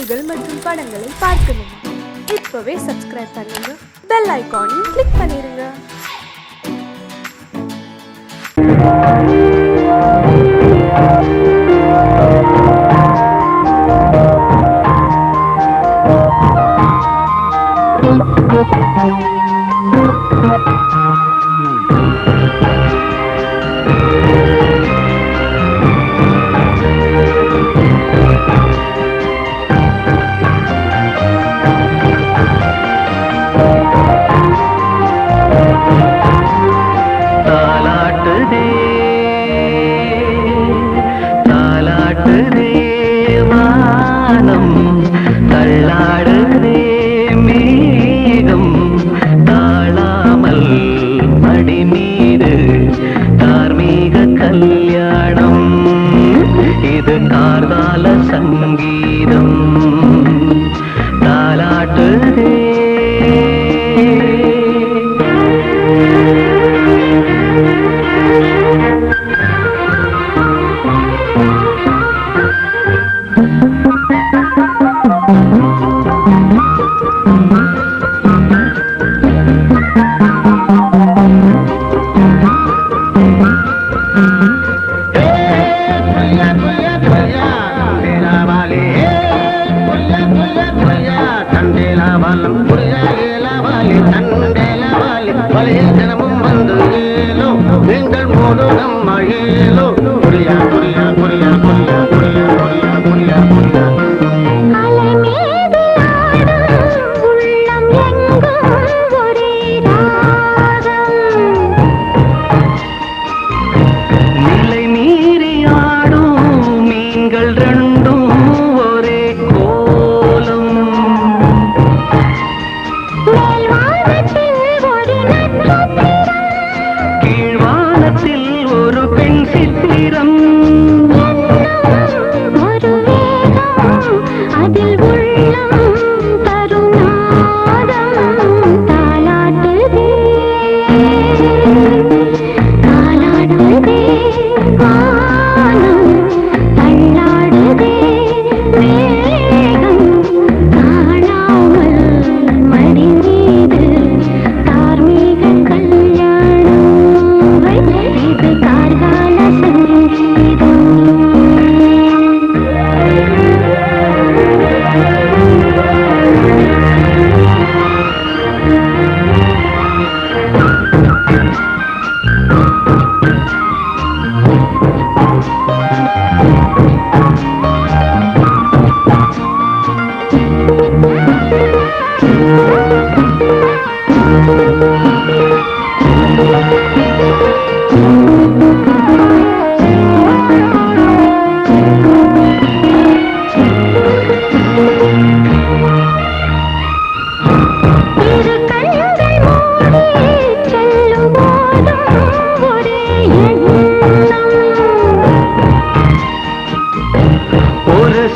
பாடல்கள் மற்றும் படங்களை பார்க்கணுமா? இப்பவே சப்ஸ்கிரைப் பண்ணுங்க, பெல் ஐகானையும் கிளிக் பண்ணிருங்க. சங்கீதம் தாலாட்டுதே தினமும் வந்து நீங்கள் மோதும் மகிழோ புரியா புரியா புரியா புரியா புரியா புரியா புரியா புரியா நிலை மீறி ஆடும் மீன்கள் ரெண்டும் ஒரே கோலம் கீழ்வானத்தில் ஒரு பெண் சித்திரம் அதில் உள்ளம் தருநாதம் தாலாட்டுதே தாலாட்டுதே வானம் தள்ளாடுதே மேகம் காணாமல் மடி மீது தார்மீக கல்யாணம் இது கார்கால சங்கீதம்.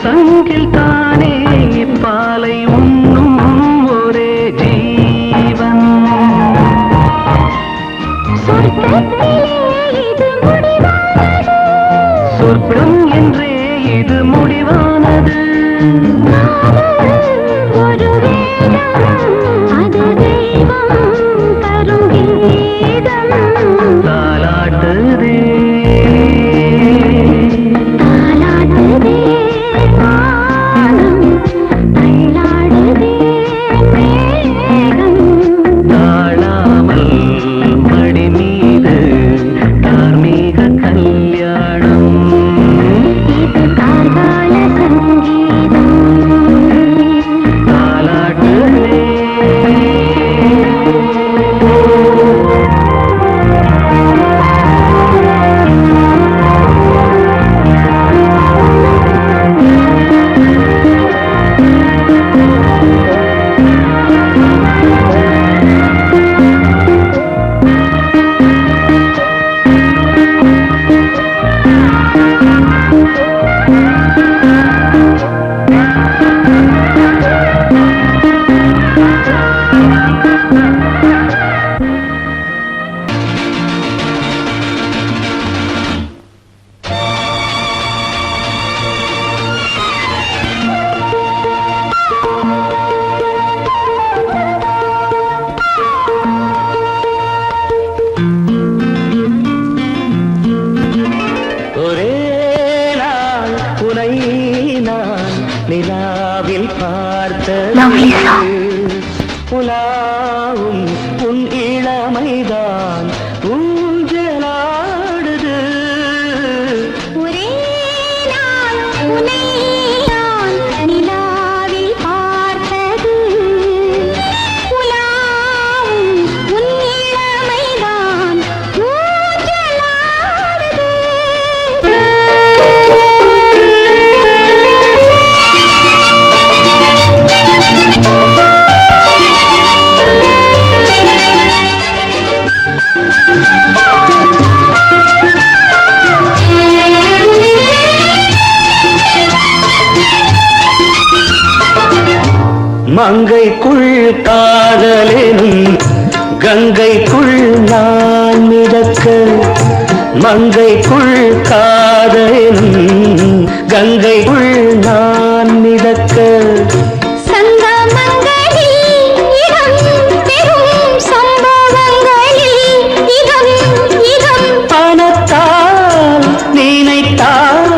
சங்கில் தானே பாலை உண்ணும் ஒரே ஜீவன் சொர்க்கம் என்றே இது முடிவானது ஒரு அது தெய்வம் தரும் கீதம் தாலாட்டுதே தாலாட்டுதே தாழாமல் மடி மீது தார்மீக கல்யாணம் இது கார்கால சங்கீதம். நிலாவில் Lovely பார்த்தது song. உலாவும் உன் இளமைதான் ஊஞ்சலாடுது ஒரே நாள் உன்னை நான் நிலாவில் பார்த்தது உலாவும் உன் இளமைதான் ஊஞ்சலாடுது. மங்கைக்குள் காதலெனும் கங்கைக்குள் நான் மிதக்க மங்கைக்குள் காதலெனும் கங்கைக்குள் நான் மிதக்க சங்கமங்களில் இடம் பெறும் சம்பவங்களில் இதம் இதம் பணத்தால் நினைத்தால்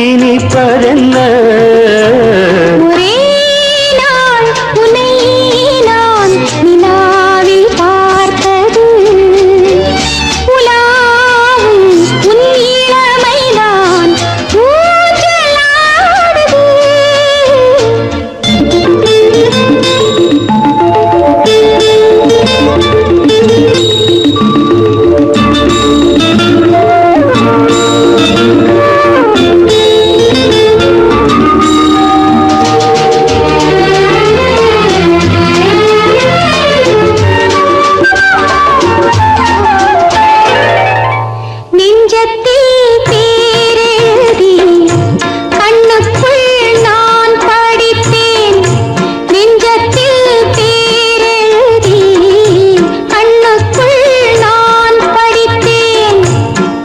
இனிப்பதென்ன ஒரே நாள் உன்னை நான் நிலாவில் பார்த்தது உலாவும் உன் இளமைதான் ஊஞ்சலாடுது. நெஞ்சத்தில் பேரெழுதி கண்ணுக்குள் நான் படித்தேன் நெஞ்சத்தில் பேரெழுதி கண்ணுக்குள் நான் படித்தேன்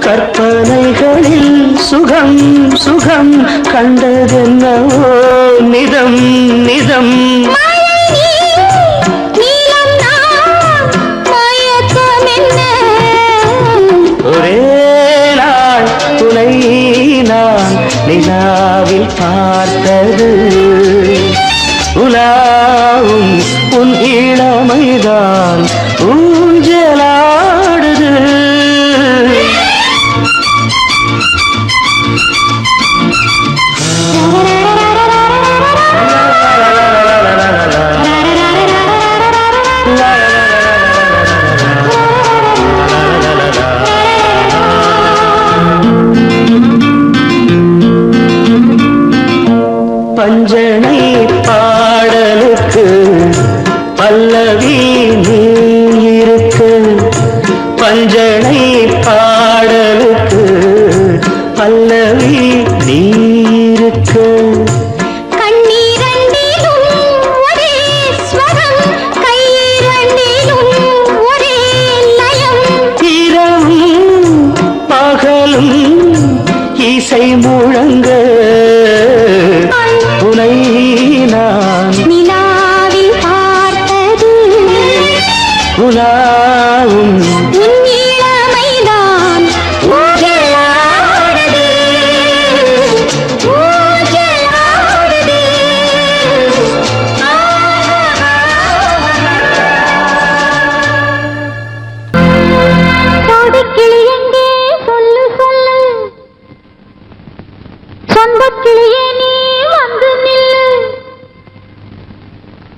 கற்பனைகளில் சுகம் சுகம் கண்டதென்னவோ நிதம் நிதம் மழை நீலம் நான் மயக்கம் என்ன ஒரே நாள் துணை நான் நிலாவில் பார்த்தது உலாவும் உன் இளமைதான் ஊஞ்சலாடுது பஞ்சனை பாடலுக்கு பல்லவி நீ இருக்கு பஞ்சனை பாடலுக்கு பல்லவி நீ இருக்கு கண்ணீரண்டிலும் ஒரே ஸ்வரம் கையிரண்டிலும் ஒரே லயம் இரவும் பகலும் இசை முழங்க உனை நான் நிலாவில் பார்த்தது உலாவும் உன் இளமைதான் ஊஞ்சலாடுது ஊஞ்சலாடுது. கோடிக்கிளி எங்கே சொல்லு சொல்லு சொந்தக்கிளியே நீ வந்து நில்லு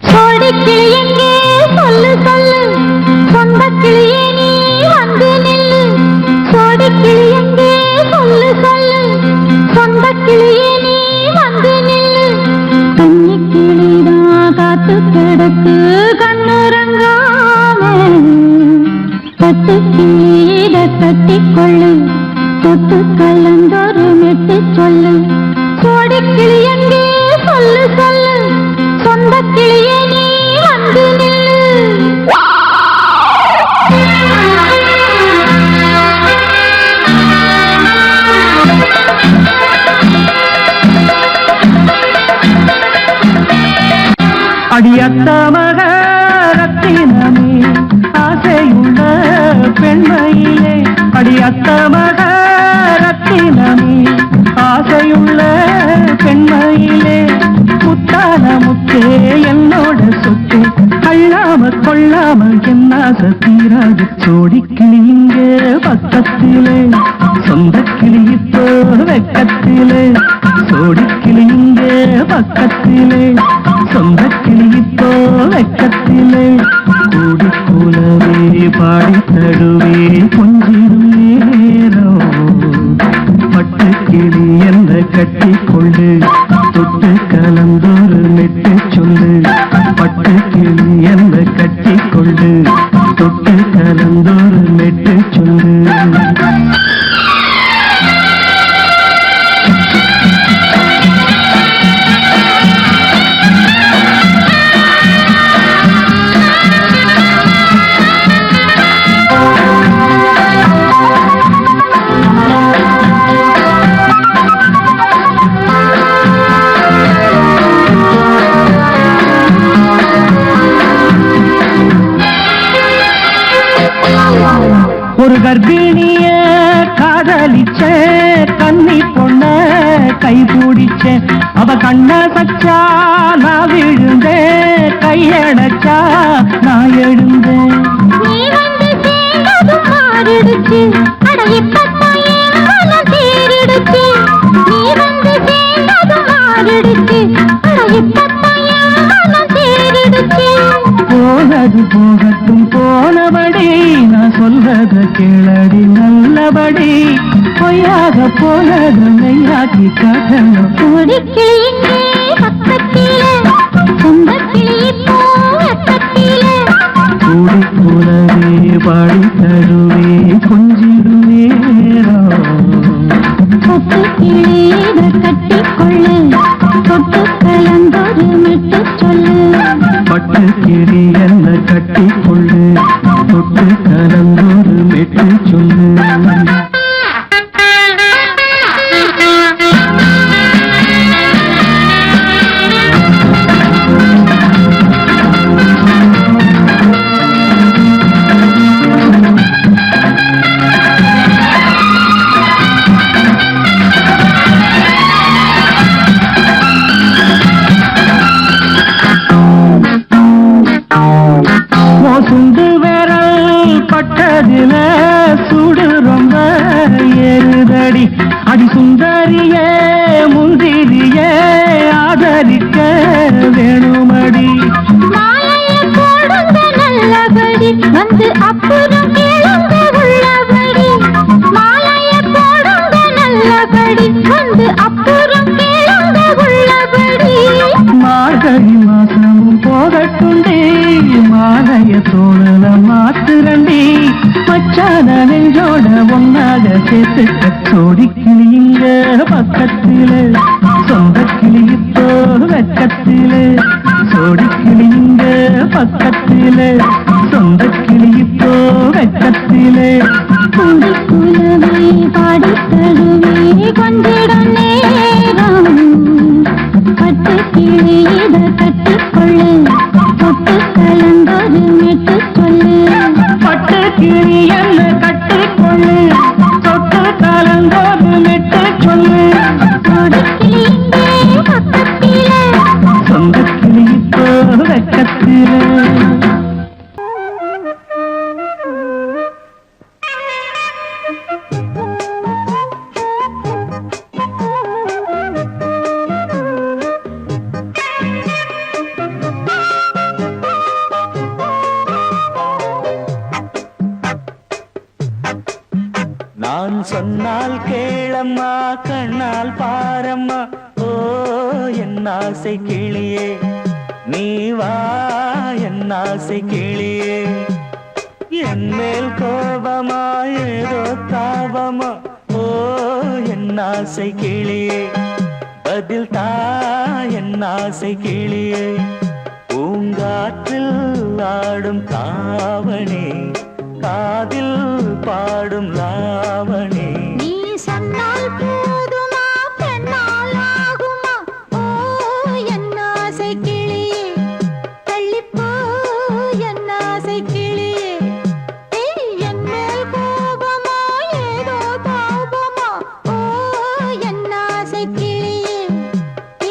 கோடிக்கிளி எங்கே சொல்லு சொல்லு சொந்தக்கிளியே நீ வந்து நில்லு கோடிக்கிளி எங்கே சொல்லு சொல்லு சொந்தக்கிளியே நீ வந்து நில்லு கன்னி கிளிதான் காத்து கிடக்கு கண்ணுறங்காம கட்டு கிளியிட கட்டிக்கொள்ளு தொட்டு கலந்தொரு மெட்டு சொல்லு கோடிக்கிளி எங்கே சொல்லு சொல்லு சொந்த கிளியே நீ வந்து நில்லு. அடியத்த மகரத்தினமே ஆசையுள்ள பெண்மையிலே அடியத்த மகரத்தினமே ஆசையுள்ள பெண்மையிலே சொன்னாச தீராது சோடி கிளி இங்க பக்கத்திலே சொந்த கிளி இப்போ வெக்கத்திலே சோடி கிளி இங்க பக்கத்திலே சொந்த கிளி இப்போ வெக்கத்திலே கூடி கூலவே பாடி தழுவே கொஞ்சிடும் நேரம் பட்டு கிளி என்ன கட்டி கொண்டு தொட்டு கலந்தொரு மெட்டு சொல்லு பட்டு கிளி என்ன கட்டி கொண்டு தொட்டு கலந்தொரு மெட்டு சொல்லு ஒரு கர்ப்பிணிய காதலிச்ச கன்னி பொண்ண கை பிடிச்ச அவ கண்ண சச்சா நான் விழுந்தேன் கையடைச்சா நான் எழுந்தேன் நீ வந்து சேர்ந்ததும் மாறிடுச்சு அட இப்பத்தான் என் மனம் தேறிடுச்சு நீ வந்து சேர்ந்ததும் மாறிடுச்சு அட இப்பத்தான் என் மனம் தேறிடுச்சு போனது போகட்டும் போனபடி நான் சொல்றத கேளடி நல்லபடி பொய்யாக போனது மெய்யாக்கி காட்டணும் கோடிக்கிளி இங்கே பக்கத்திலே சொந்த கிளி இப்போ வெக்கத்திலே கூடி கூடவே பாடி தருவே கொஞ்சிடும் நேரம் தொட்டு கிளீத கட்டிக்கொள்ளு தொட்டு கலந்தொரு மெட்டு சொல்லு பட்டு கிளி என்ன கட்டி கொள்ளு தொட்டு கலந்தொரு மெட்டு சொல்லு சுண்டு விரல் பட்டதில சுடு ரொம்ப ஏறுதடி அடி சுந்தரியே முந்திரியே ஆதரிக்க வேணுமடி மாலையை போடுங்க நல்லபடி வந்து அப்புறம் கேளுங்க உள்ளபடி மாலையை போடுங்க நல்லபடி வந்து அப்புறம் கேளுங்க உள்ளபடி மார்கழி மாசமும் போகட்டுண்டி மாலைய தோழல மாத்துரண்டி மச்சான நெஞ்சோட ஒன்னாக சேர்த்துக்க சோடி கிளிங்க பக்கத்திலே சொந்த கிளி இப்போ வெக்கத்திலே சோடி கிளிங்க பக்கத்திலே சொந்த கிளி இப்போ வெக்கத்திலே கூடி குலவை பாடி தழுவே கொஞ்சிடம் நேரம் பட்டு கிளீத கட்டிக்கொள்ளு தொட்டு கலந்தொரு மெட்டு சொல்லு பட்டு கிளி என்ன கட்டிக்கொள்ளு தொட்டு கலந்தோடு மெட்டு சொல்லு கோடிக்கிளி இங்கே பக்கத்திலே சொந்த கிளி இப்போ வெக்கத்திலே நான் சொன்னால் கேளம்மா கண்ணால் பாரம்மா ஓ என் ஆசை கிளியே நீ வா என் ஆசை கிளியே என் மேல் கோபமா ஏதோ தாபமா ஓ என் ஆசை கிளியே பதில் தா என் ஆசை கிளியே பூங்காற்றில் ஆடும் தாவணி காதில் பாடும் லாவணி நீ சொன்னால் போதுமா பெண்ணால் ஆகுமா ஓ என் ஆசை கிளியே தள்ளிப்போ என் ஆசை கிளியே என் மேல் கோபமா ஏதோ தாபமா ஓ என் ஆசை கிளியே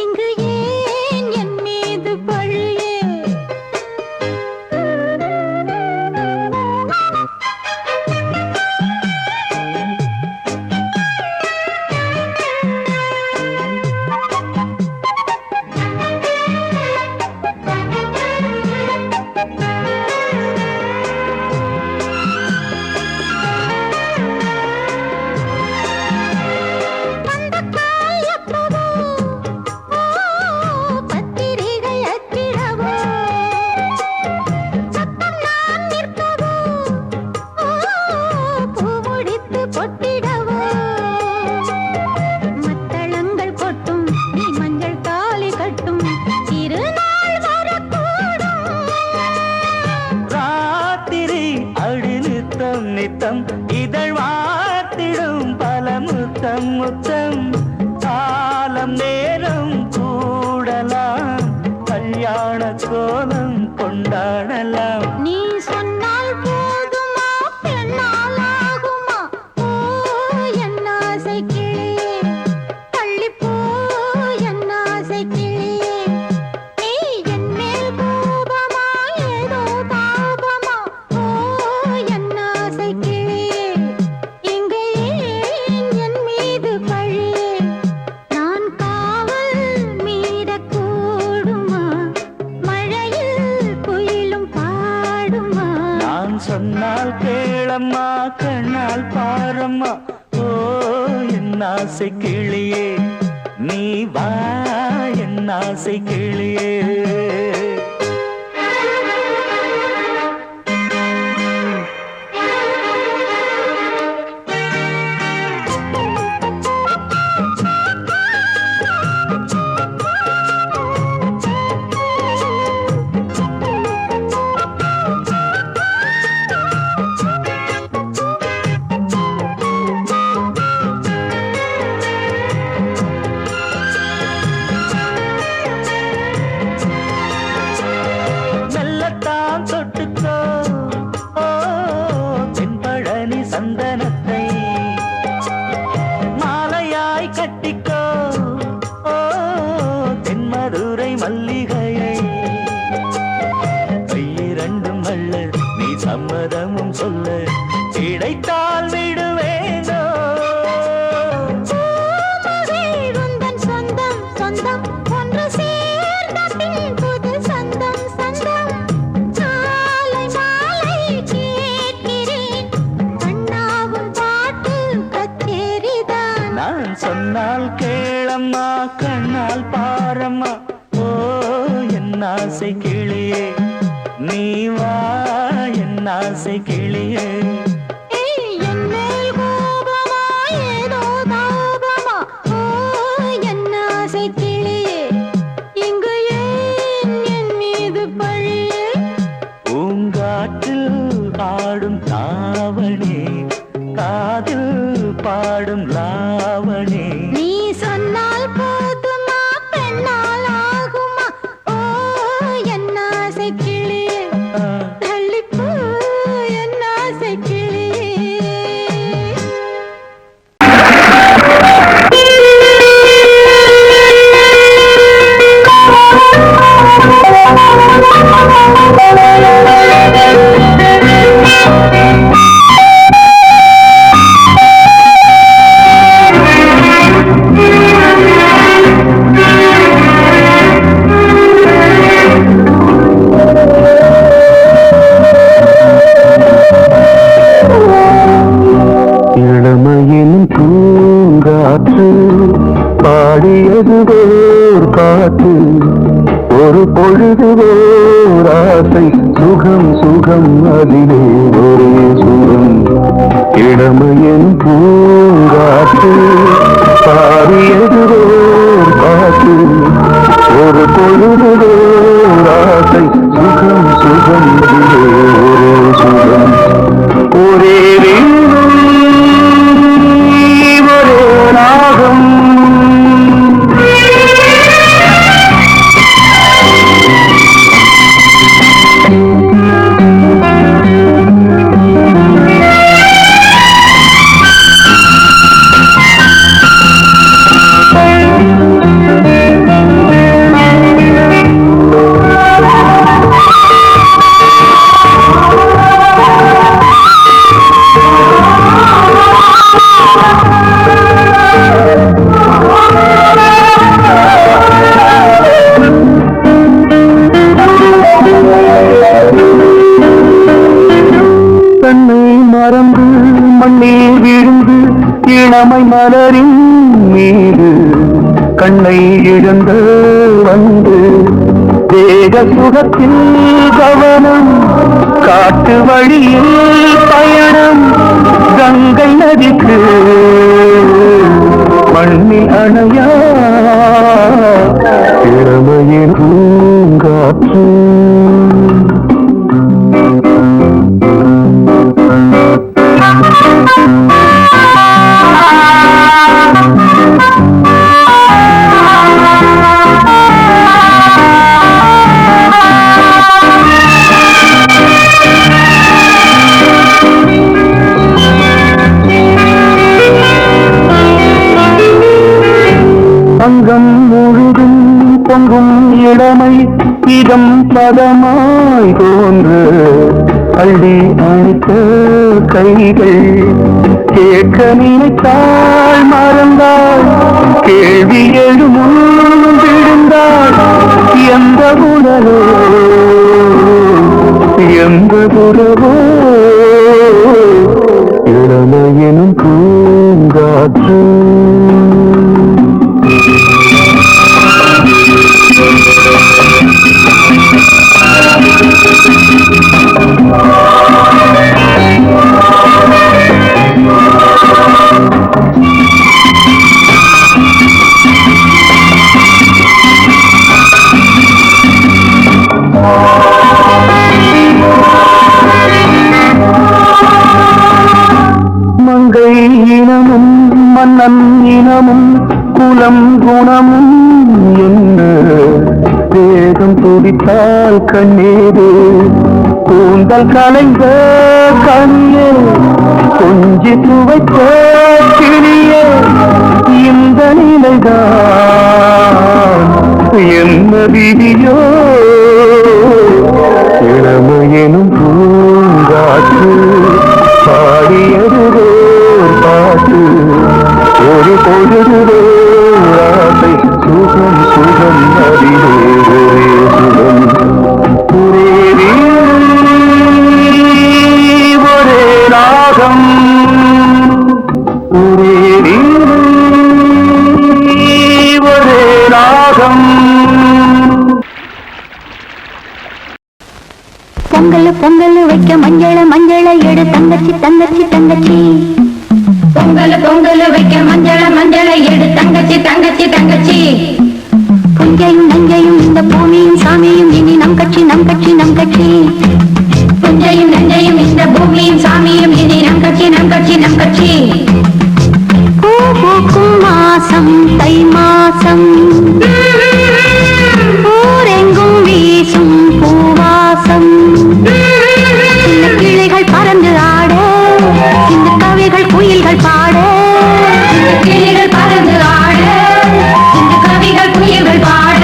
இங்கு ஏன் என் மீது பழியே கோலம் கொண்டாடலாம். நீ சொன்னால் போதுமா பெண்ணால் ஆகுமா? ஓ என் ஆசை கிளியே தள்ளிப்போ என் ஆசை கிளியே. நீ என் மேல் கோபமா ஏதோ தாபமா? ஓ என் ஆசை கிளியே இங்கே ஏன் என் மீது பழியே? நான் காவல் மீறக்கூடுமா? மழையில் குயிலும் பாடுமா? நான் சொன்னால் கேளம்மா கண்ணால் பாரம்மா. ஓ என் ஆசை கிளியே நீ வா என் ஆசை கிளியே. மெல்லத்தான் தொட்டுக்கோ ஓ தென்பழனி சந்தனத்தை மாலையாய் கட்டிக்கோ ஓ தென்மதுரை மல்லிகையை. கையிரண்டும் அள்ள நீ சம்மதமும் சொல்ல கிடைத்தால் விடுவேனோ. உந்தன் சொந்தம் சொந்தம் ஒன்று சேர்ந்த பின் புது சொந்தம் சொந்தம். மாலை மாலை கேட்கிறேன் கண்ணாவும் பாட்டு கச்சேரிதான். நான் சொன்னால் கேளம்மா கண்ணால் பாரம்மா. ஓ என் ஆசை கிளியே நீ வா என் ஆசை கிளியே. என் மேல் கோபமா ஏதோ தாபமா? ஓ என் ஆசை கிளியே இங்கு ஏன் என் மீது பழியே? பூங்காற்றில் ஆடும் தாவணி காதில் பாடும் லாவணி. நீ சொன்னால் போதுமா பெண்ணால் ஆகுமா? ஓ என் ஆசை கிளியே தள்ளிப்போ என் ஆசை கிளியே. இளமையின் பூங்காற்று பாடியது ஓர் காற்று ஒரு பொழுது ஓர் ஆசை சுகம் சுகம் அதிலே ஒரே சுகம். இளமையின் பூங்காற்று பாடியது ஓர் காற்று ஒரு பொழுது ஓர் ஆசை சுகம் சுகம் அதிலே ஒரே சுகம். ஒரே வீணை ஒரே ராகம் இளமை மலரின் மீது கண்ணை இழந்து வந்து தேக சுகத்தில் கவனம் காட்டு வழியில் பயணம் கங்கை நதிக்கு மண்ணில் அணையா இளமையின் பூங்காற்று இளமை இதம் பதமாய் தோன்று அள்ளி அணைத்த கைகள் கேட்க நினைத்தாள் மறந்தாள் கேள்வி எழுமுன் விழுந்தாள் எந்த உணரோ எந்த புறவோ இளமையெனும் பூங்காற்று மங்கை இனமும் மன்னன் இனமும் குலம் குணமும் என்ன வேகம் துடித்தால் கண்ணீரு கூந்தல் கலைந்த கனியே கொஞ்சி துவைத்த கிளியே இந்த நிலைதான் என்ன விதியோ இளமையெனும் பூங்காற்று பாடியதுவே பாட்டு ஒரு பொழுதுவே ஆசை சுகம் சுகம் அதிலே ஒரே சுகம் ஒரே ஒரே ராகம் ஒரே ஒரே ராகம் பொங்கல் பொங்கல் வைக்க மஞ்சள மஞ்சள எடு தங்கச்சி தங்கச்சி தங்கச்சி பொங்கல் பொங்கல் வைக்க மஞ்சள மஞ்சள எடு தங்கச்சி தங்கச்சி தங்கச்சி புஞ்சையும் நஞ்சையும் இந்த பூமியும் சாமியும் இனி நம் கட்சி நம் கட்சி நம் கட்சி புஞ்சையும் நஞ்சையும் இந்த பூமியும் சாமியும் இனி நம் கட்சி நம் கட்சி நம் கட்சி பூ பூக்கும் மாசம் தை மாசம் ஊரெங்கும் வீசும் பூவாசம் சின்ன கிளிகள் பறந்து ஆட இந்த கவிகள் குயில்கள் பாட கிளிகள் பறந்து ஆட இந்த கவிகள் குயில்கள் பாட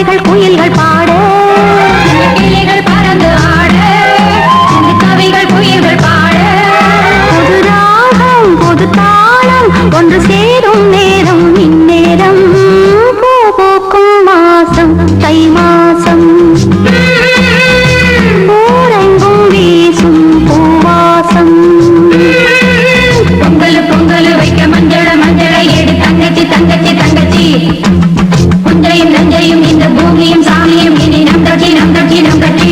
கவிகள் குயில்கள் பாட கிளிகள் பறந்து ஆட கவிகள் குயில்கள் பாட புது ராகம் புது தாளம் ஒன்று சேரும் நேரம் இந்நேரம் பூ பூக்கும் மாசம் தை மாசம் ஊரெங்கும் வீசும் பூவாசம் பொங்கல் பொங்கல் வைக்க மஞ்சள மஞ்சளை எடு தங்கச்சி தங்கச்சி தங்கச்சி புஞ்சையும் நஞ்சையும் இந்த பூமியும் சாமியும் இனி நம் கட்சி நம் கட்சி நம் கட்சி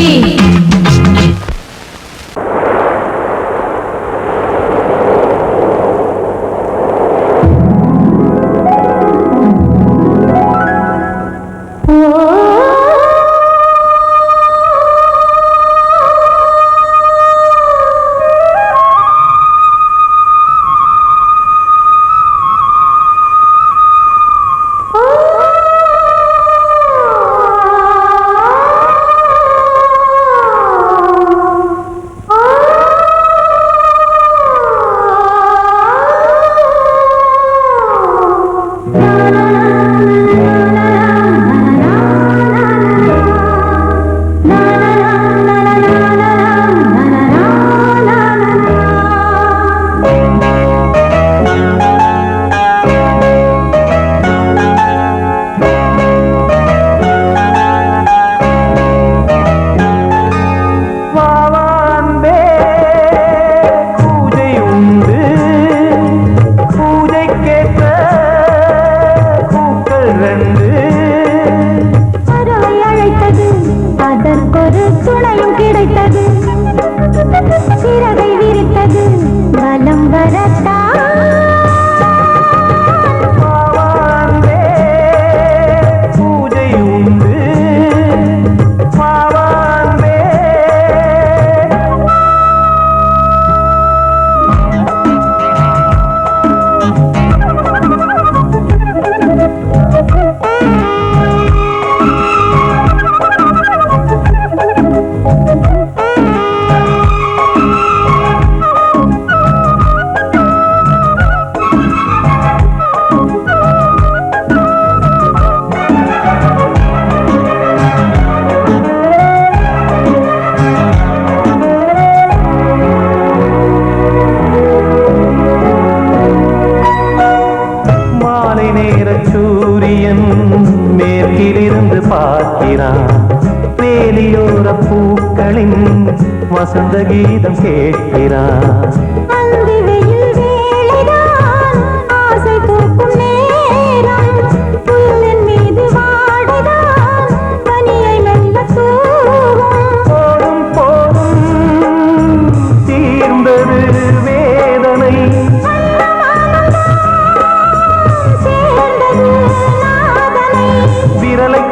வசந்த கீதம் கேட்கிறான்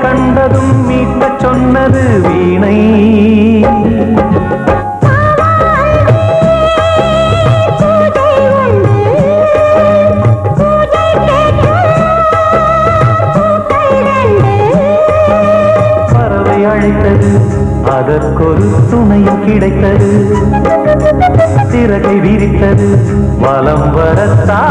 கண்டதும் மீட்ட சொன்னது வீணை பறவை அழைத்தது அதற்கொரு துணையும் கிடைத்தது சிறகை விரித்தது வலம் வரத்தா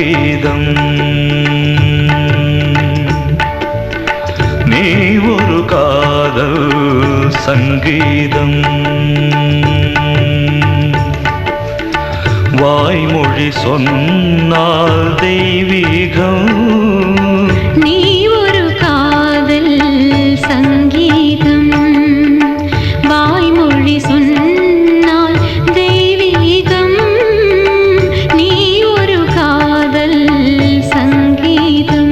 சங்கீதம். நீ ஒரு காதல் சங்கீதம். வாய்மொழி சொன்னால் தெய்வீகம். நீ ஒரு காதல் சங்கீதம். வாய்மொழி சொன்னால் தெய்வீகம். நீ ஒரு காதல் சங்கீதம்.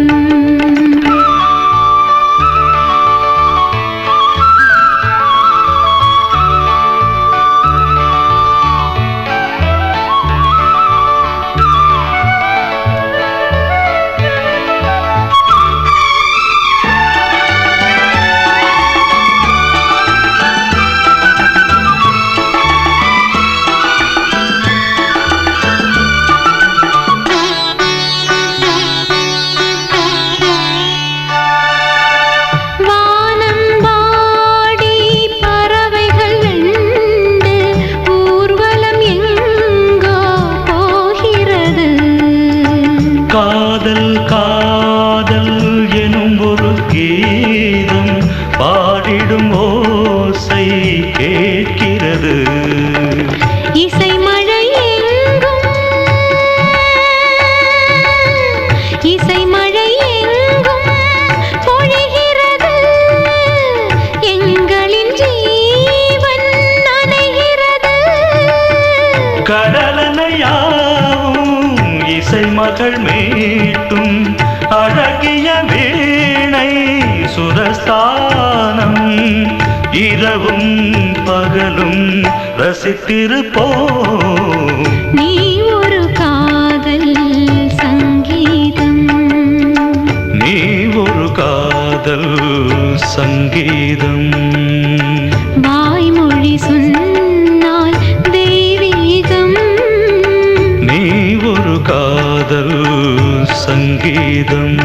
காதல் காதல் எனும் ஒரு கீதம் பாடிடும் ஓசை கேட்கிறது. இசை மழை எங்கும் இசை மழை எங்கும் பொழிகிறது. எங்களின் ஜீவன் நனைகிறது. கடலனையாவும் இசை மகள் மீட்டும் அழகிய வீணை சுரஸ்தானம். இரவும் பகலும் ரசித்திருப்போம். நீ ஒரு காதல் சங்கீதம். நீ ஒரு காதல் சங்கீதம். வாய்மொழி சொன்னால் தெய்வீகம். நீ ஒரு காதல் சங்கீதம்.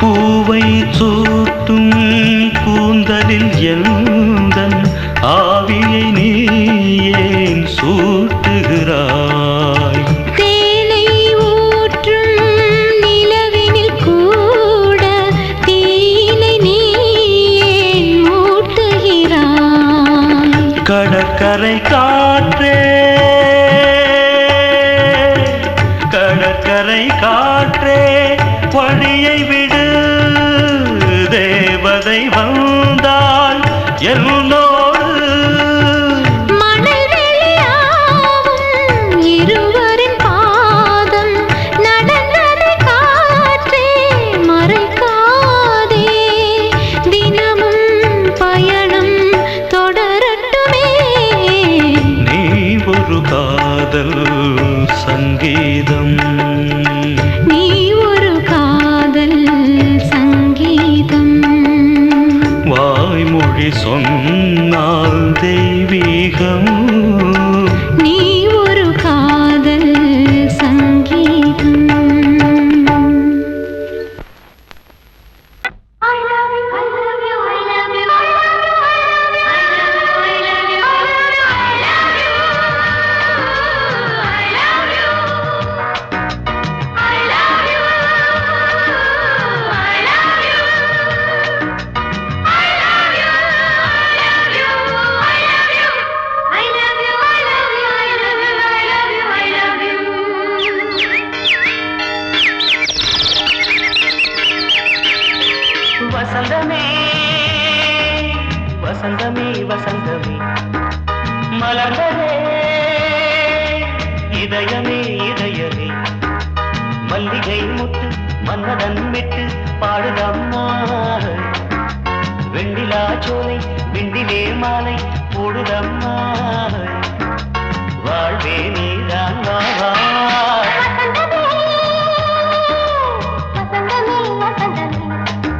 பூவை சூட்டும் கூந்தலில் எந்தன் ஆவியை நீ ஏன் சூட்டுகிறாய்? தேனை ஊற்றும் நிலவினில் கூட தீனை நீ ஏன் மூட்டுகிறாய்? கடற்கரை காற்றே கடற்கரை காற்றே வழியை விடு. தேவதை வந்தால் என்னோடு மணல் வெளியாகும் இருவரின் பாதம் நடந்ததை காற்றே மறைக்காதே. தினமும் பயணம் தொடரட்டுமே. நீ ஒரு காதல் சங்கீதம். நீ ஒரு காதல் சங்கீதம். வாய்மொழி சொன்னால் தெய்வீகம். நீ ஒரு காதல் சங்கீதம். வசந்தமே வசந்தமே வசந்தமே மலர்ந்ததே இதயமே இதயமே. மல்லிகை முத்து மன்னதன் விட்டு பாடுதம்மா. வெண்ணிலா சோலை வெண்டிலே மாலை போடுதம்மா. வாழ்வே நீதான் வா. வசந்தமே வசந்தமே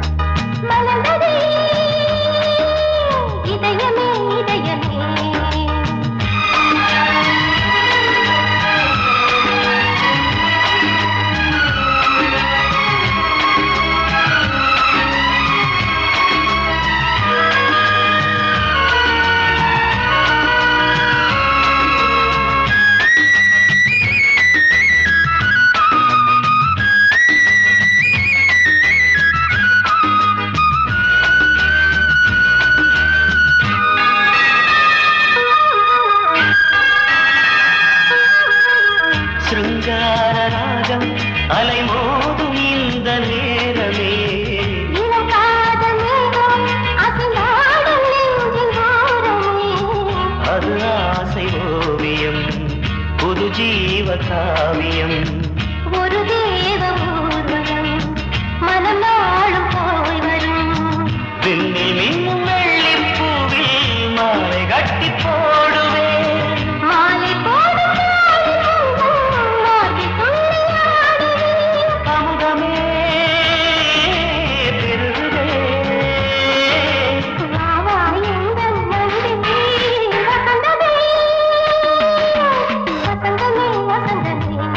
காவியம் ஒரு தேவ ஊர்வலம் மனம் நாளும் போய் வரும் விண்ணில் மின்னும் வெள்ளி பூவில் மாலை கட்டி போடுவேன் மாலை போடும் அமுதமே பெருகுதே வசந்தமே வசந்தமே வசந்தமே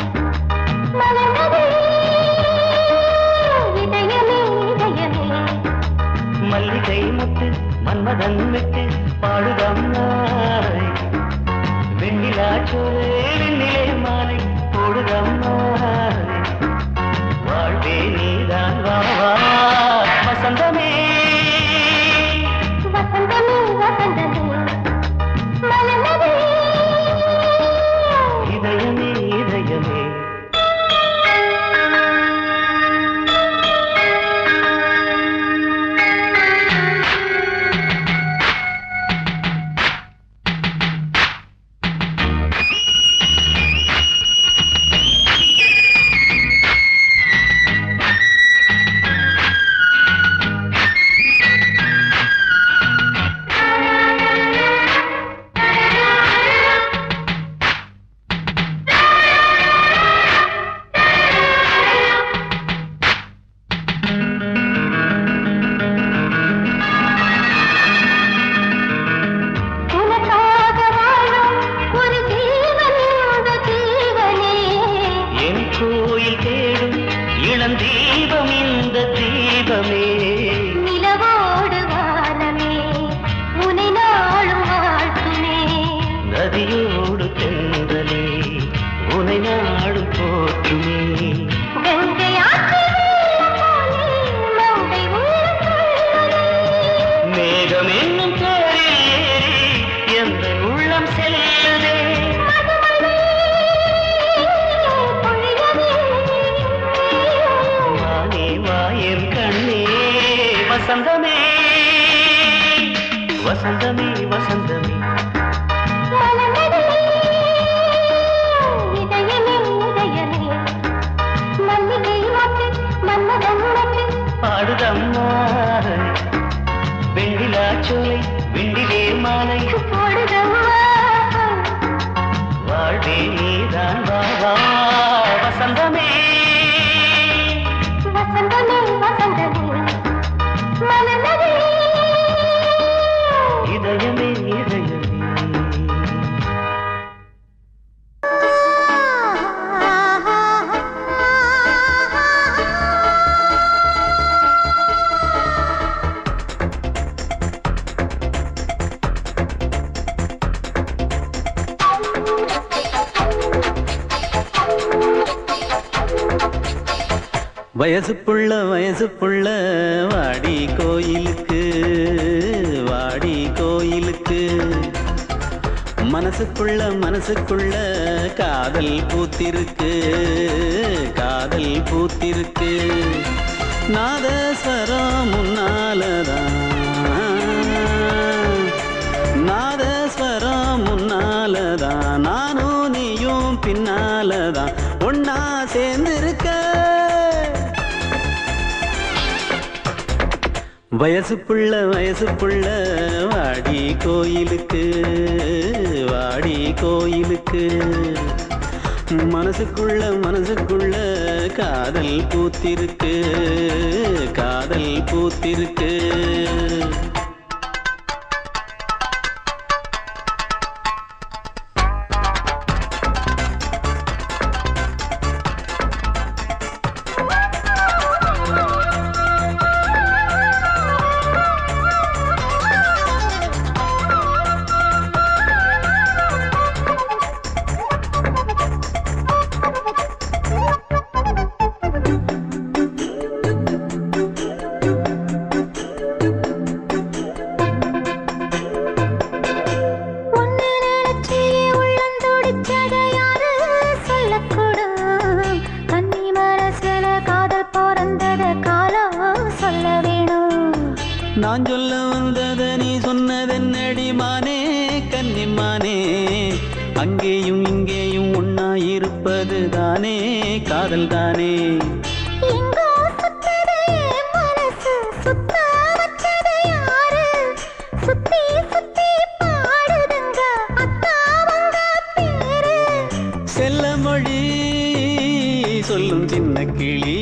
மலர்ந்ததே இதயமே இதயமே மல்லிகை முத்து மன்மதன் விட்டு பாடுதம்மாய் வெண்ணிலா சோலே வெண்ணிலே மாலை போடுதம்மாய் வாழ்வே நீதான் வா வா வசந்தமே வசந்தமே வசந்தமே மலர்ந்ததே இதயமே இதயமே உனக்காக வாழும் ஒரு ஜீவன் இந்த ஜீவனே என் கோயில் தேடும் இளம் தீபம் இந்த தீபமே நிலவோடு வானமே உனை நாளும் வாழ்த்துமே நதியோடு தென்றலே உனை நாடும் போற்றுமே கங்கை ஆற்று வெள்ளம் போலே மங்கை உள்ளம் துள்ளுதே. மேகம் என்னும் தேரில் ஏறி எந்த உள்ளம் செல்லுதே மதுமழை பொழியவே. வானே வாயன் கண்ணே வசந்தமே வசந்தமே வசந்தமே மலர்ந்ததே இதயமே இதயமே மல்லிகை மொட்டு மன்மதன் மொட்டு பாடுதம்மா வெண்ணிலா சோலை வெண்டிலே மாலை போடுதம்மா வாழ்வே நீதான் வா வா வசந்தமே வசந்தமே வசந்தமே மலர்ந்ததே இதயமே இதயமே வயசு புள்ள வாடி கோயிலுக்கு மனசுக்குள்ள காதல் பூத்திருக்கு நாதஸ்வரம் முன்னாலதான் நானும் நீயும் பின்னாலதான் ஒன்னா சேர்ந்திருக்க வயசு புள்ள வாடி கோயிலுக்கு மனசுக்குள்ள காதல் பூத்திருக்கு நான் சொல்ல வந்தத நீ சொன்னதென்னடி மானே கன்னிமானே அங்கேயும் இங்கேயும் ஒன்னா இருப்ப இருப்பது தானே காதல் தானே. எங்கோ சுத்ததே மனசு சுத்த வச்சது யாரு? சுத்தி சுத்தி பாடுதுங்க அத்தாவங்க பேரு. செல்ல மொழி சொல்லும் சின்ன கிளி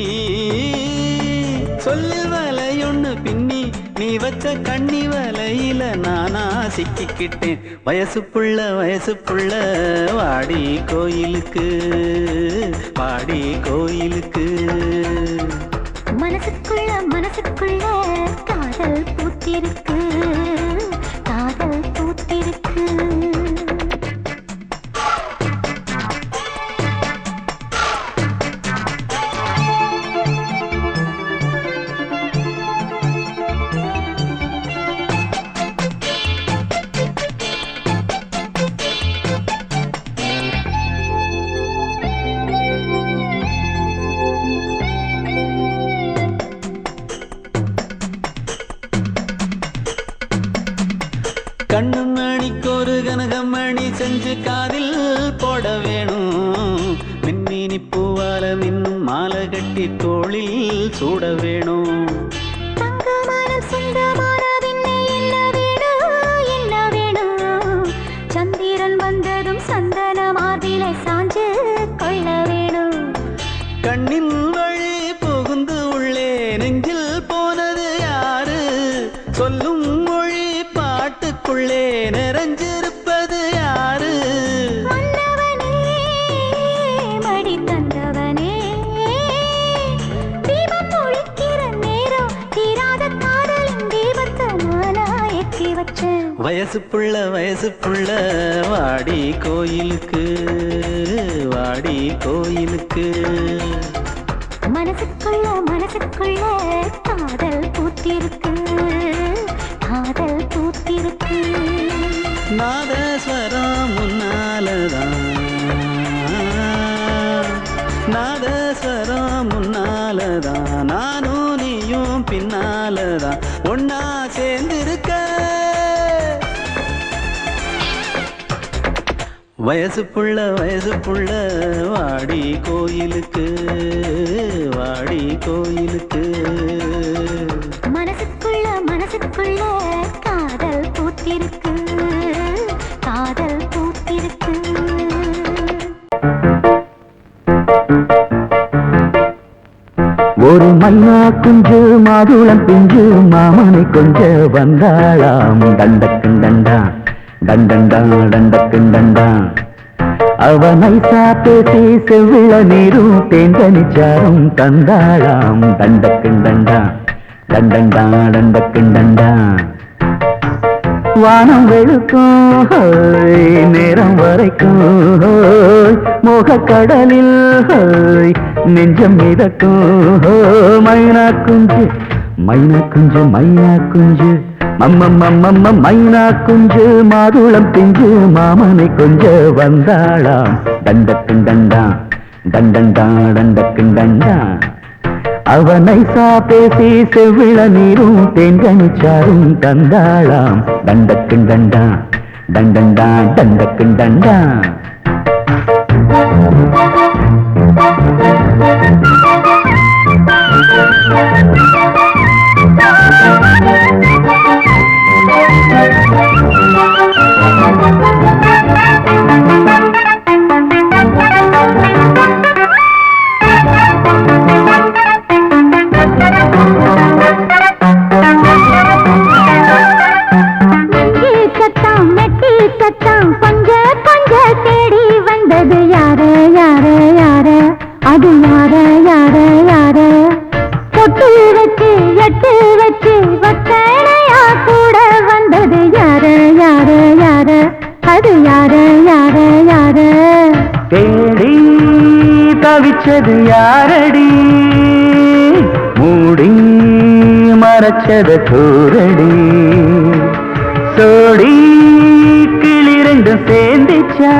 சொல்லில் வலையொன்னு பின்னி நீ வச்ச கண்ணி வலையில நானா சிக்கிக்கிட்டேன். வயசு புள்ள வாடி கோயிலுக்கு வாடி கோயிலுக்கு. மனசுக்குள்ள காதல் பூத்திருக்கு காதல் பூத்திருக்கு. கண்ணு மணிக்கு ஒரு கனகமணி செஞ்சு காதில் போட வேணும். மின்மினி பூவால மின்னும் மாலை கட்டி தோளில் சூட வேணும். தங்கமனம் சொந்தமானதின்னை என்ன வேணும்? சந்திரன் வந்ததும் சந்தன மார்பிலை சாஞ்சு கொள்ள வேணும். கண்ணின் வழி புகுந்து உள்ளே நெஞ்சில் போனது யாரு? சொல்லும் மொழி பாட்டுக்குள்ளே நிறைஞ்சிருப்பது யாரு? மன்னவனே மடி தந்தவனே தீபம் ஒழிக்கிற நேரம் தீராத காதலின் தீபத்தை நானா ஏற்றி வச்சேன். வயசு புள்ள வாடி கோயிலுக்கு வாடி கோயிலுக்கு. மனசுக்குள்ள காதல் பூத்திருக்கு காதல் பூத்திருக்கு. நாதஸ்வரம் முன்னாலதான் நானும் நீயும் பின்னாலதான் ஒன்னா சேர்ந்திருக்க. வயசு புள்ள வாடி கோயிலுக்கு வாடி கோயிலுக்கு. மனசுக்குள்ள காதல் பூத்திருக்கு காதல் பூத்திருக்கு. ஒரு மன்னா குஞ்சு மாதுளம் பிஞ்சு மாமனை கொஞ்ச வந்தாளாம். தண்டக்குண்டண்டா டண்டண்டா டண்டக்குண்டண்டா. அவனை பேசி செவ்விள நீரும் தேங்கனிச்சாரும் தந்தாளாம். தண்டக்குண்டண்டா டண்டண்டா டண்டக்குண்டண்டா. வானம் வெளுக்கும் நேரம் வரைக்கும் மோகக்கடலில் நெஞ்சம் மிதக்கும். மைனா குஞ்சு மைனா குஞ்சு மாதுளம் பிஞ்சு மாமனை கொஞ்ச வந்தாளாம். தண்டக்குண்டண்டா டண்டண்டா டண்டக்குண்டண்டா. அவனை பேசி செவ்விள நீரும் தேங்கனிச்சாரும் தந்தாளாம். தண்டக்குண்டண்டா டண்டண்டா டண்டக்குண்டண்டா. தவிச்சது யாரடி மூடி மறைச்சது கூரடி. சோடி கிளி ரெண்டும் சேர்ந்துச்சா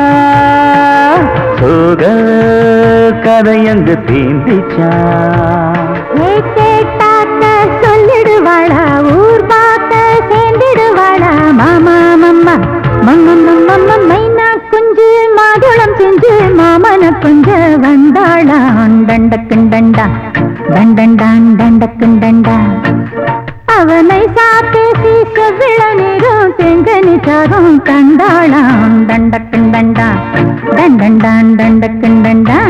சோக கதையங்கு தீந்திச்சா. சொல்லிடுவாளா ஊர் பார்த்த சேர்ந்திடுவாளா மாமா மம்மா மம்மா மைனா குஞ்சு மாதுளம் செஞ்சு மாமன கொஞ்ச வந்தாளாம் தண்டக்குண்டண்டா தண்டண்டான் தண்டக்குண்டண்டா அவனை சாப்பேசி செவ்விள நீரும் செங்கனி சாரும் கண்டாளாம் தண்டக்குண்டண்டா தண்டண்டான் தண்டக்குண்டண்டா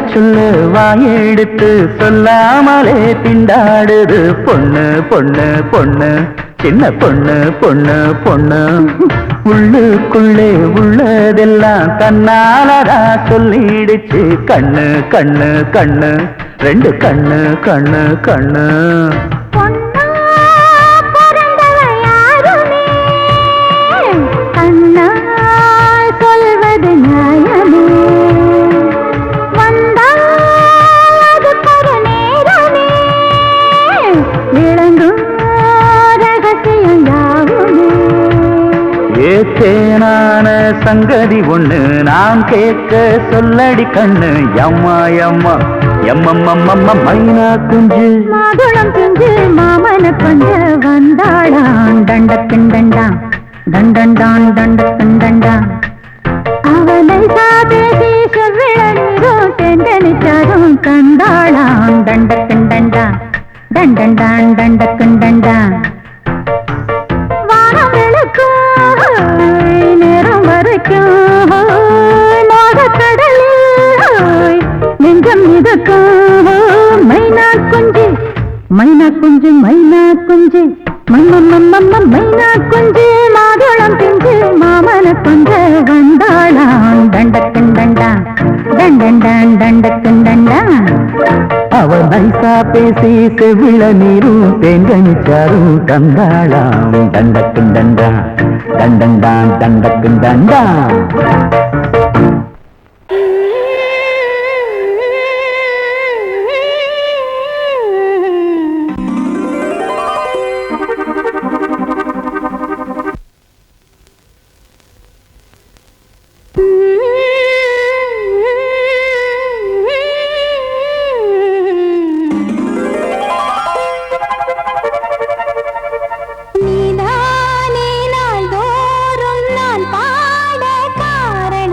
சொல்ல வாயெடுத்து சொல்லாமலே திண்டாடுது பொண்ணு பொண்ணு பொண்ணு சின்ன பொண்ணு பொண்ணு பொண்ணு உள்ளுக்குள்ளே உள்ளதெல்லாம் தன்னாலதா சொல்லிடுச்சு கண்ணு கண்ணு கண்ணு ரெண்டு கண்ணு கண்ணு கண்ணு சொல்வது நியாயமே ஏத்தேனான சங்கதி ஒண்ணு நான் கேட்க சொல்லடி கண்ணு எம்மா எம்மா எம்மம்மம்மம்ம மைனா குஞ்சு மாதுளம் குஞ்சு மாமன கொஞ்ச வந்தாளான் தண்டக்குண்டண்டா தண்டண்டான் தண்டக்குண்டண்டா அவனை சாதேசி செவ்விள நீரும் தெண்டனிச்சாரும் கண்டாளான் தண்டக்குண்டண்டா தண்டண்டான் தண்டக்குண்டண்டா வானம் விளக்கும் நேரம் வரைக்கும் மோகக்கடலில் நெஞ்சம் மிதக்கும் மைனா குஞ்சு மைனா குஞ்சு மைனா குஞ்சு மைனா குஞ்சு மாதுளம் பிஞ்சு மாமன கொஞ்ச வந்தாளாம் தண்டக்குண்டண்டா தண்டண்டான் தண்டக்குண்டண்டா அவன் நைசா பேசி செவிள நீரும் தேங்கனிச்சாரும் தந்தாளாம் தண்டக்குண்டண்டா தண்டண்டான் தண்டக்குண்டண்டா நீதானே நாள்தோறும் நான் பாட காரணம்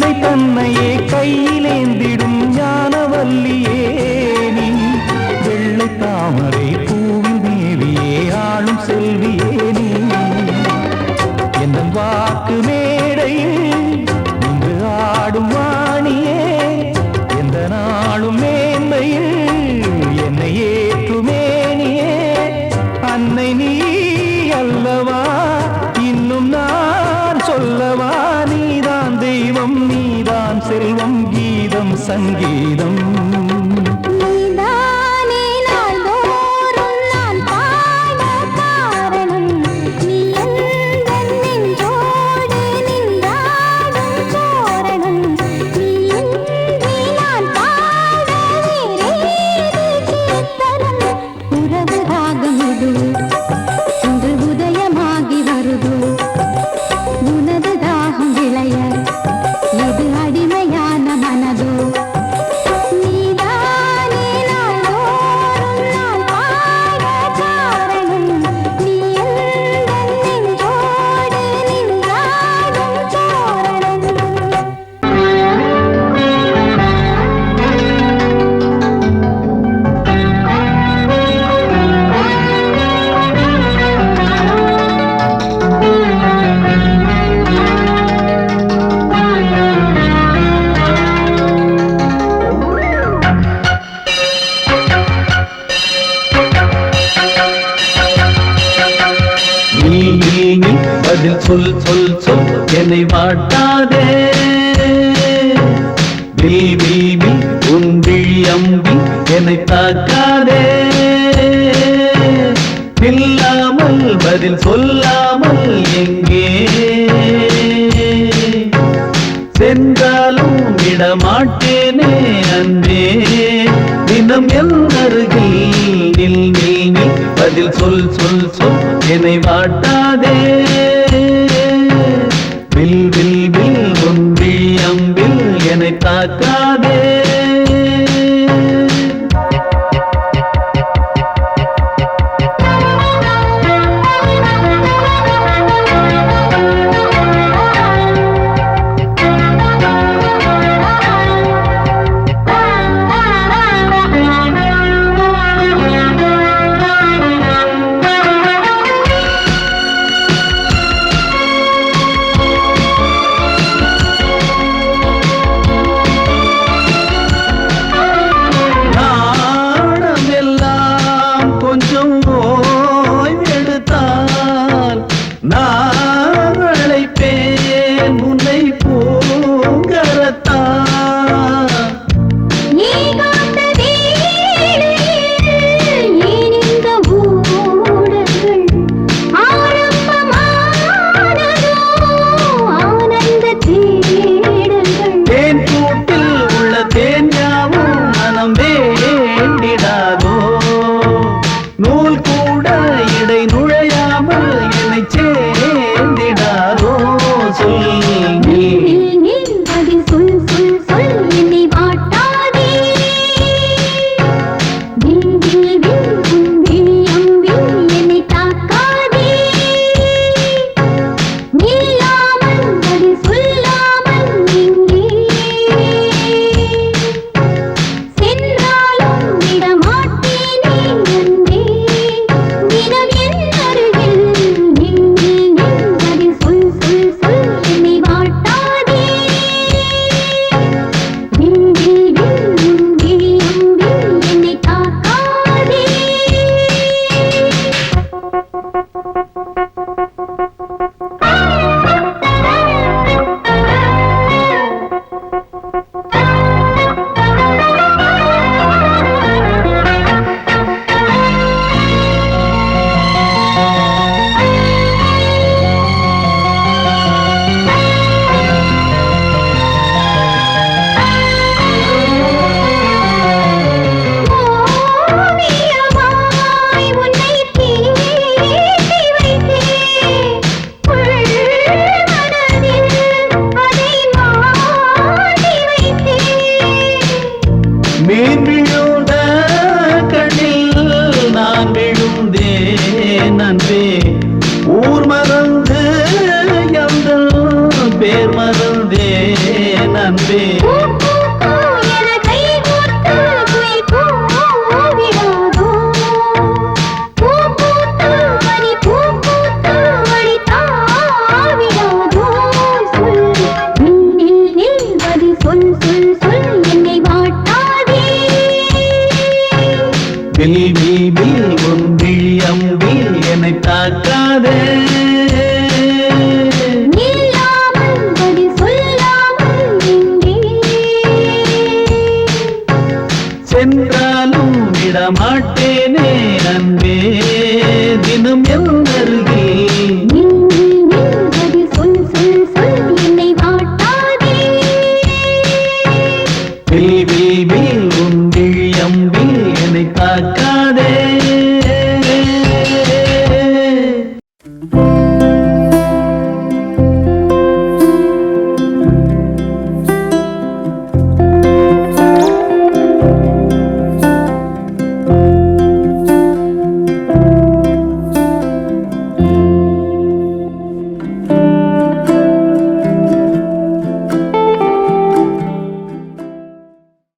கீதை தன்னையே கையிலேந்திடும் ஞானவல்லியே நீ வெள்ளை தாமரை பூவின் தேவியே ஆளும் செல்வியே நீ என் வாக்கு மேடையில் இன்று ஆடும் வாணியே எந்த நாளும் மேன்மையில் என்னை ஏற்றுமேனியே அன்னை நீ அல்லவா இன்னும் நான் சொல்லவா நீதான் தெய்வம் நீதான் செல்வம் கீதம் சங்கீதம் நீதானே நாள்தோறும் நான் பாட காரணம் நீ எந்தன் நெஞ்சோடு நின்றாடும் தோரணம் நீ இன்றி நான் பாட வேறேது கீர்த்தனம் உறவு ராகம் இது இன்று உதயமாகி வருது உனது தாகம் விளைய இது அடிமையான மனதோ நீதானே நாள்தோறும் நான் பாட காரணம் நீ எந்தன் நெஞ்சோடு நின்றாடும் தோரணம் நீ பதில் சொல் சொல் சொல் என்னை வாட்டாதே விழி உன் விழி அம்பி என்னை தாக்காதே இல்லாமல் பதில் சொல்லாமல் எங்கே சென்றாலும் விடமாட்டேனே அன்பே தினம் என் அருகில் நில் நில் நில் பதில் சொல் சொல் சொல் என்னை வாட்டாதே வில்